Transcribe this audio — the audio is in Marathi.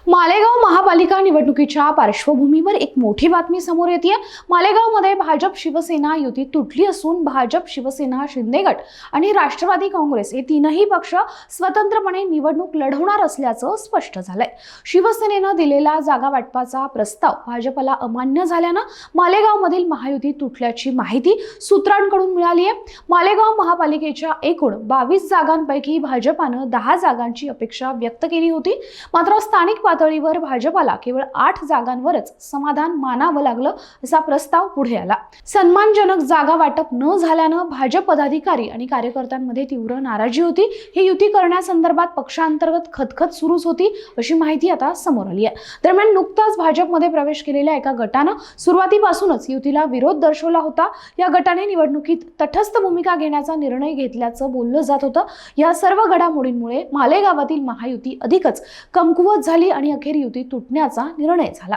मालेगाव महापालिका निवडणुकीच्या पार्श्वभूमीवर एक मोठी बातमी समोर येते। मालेगावमध्ये भाजप शिवसेना युती तुटली असून भाजप शिवसेना शिंदे गट आणि राष्ट्रवादी काँग्रेस हे तीनही पक्ष स्वतंत्रपणे निवडणूक लढवणार असल्याचं स्पष्ट झालंय। शिवसेनेनं दिलेला जागा वाटपाचा प्रस्ताव भाजपला अमान्य झाल्यानं मालेगावमधील महायुती तुटल्याची माहिती सूत्रांकडून मिळाली आहे। मालेगाव महापालिकेच्या एकूण 22 जागांपैकी भाजपानं 10 जागांची अपेक्षा व्यक्त केली होती, मात्र स्थानिक पातळीवर भाजपाला केवळ 8 जागांवरच समाधान मानावं लागलं असा प्रस्ताव पुढे आला। सन्मानजनक जागा वाटप न झाल्यानं भाजप पदाधिकारी आणि कार्यकर्त्यांमध्ये तीव्र नाराजी होती। ही युती करण्यासंदर्भात पक्षांतर्गत खतखत सुरूच होती अशी माहिती आता समोर आली आहे। दरम्यान नुकताच भाजपमध्ये प्रवेश केलेल्या एका गटानं सुरुवातीपासूनच युतीला विरोध दर्शवला होता। या गटाने निवडणुकीत तटस्थ भूमिका घेण्याचा निर्णय घेतल्याचं बोललं जात होतं। या सर्व घडामोडींमुळे मालेगावातील महायुती अधिकच कमकुवत झाली आणि अखेर युती तुटण्याचा निर्णय झाला।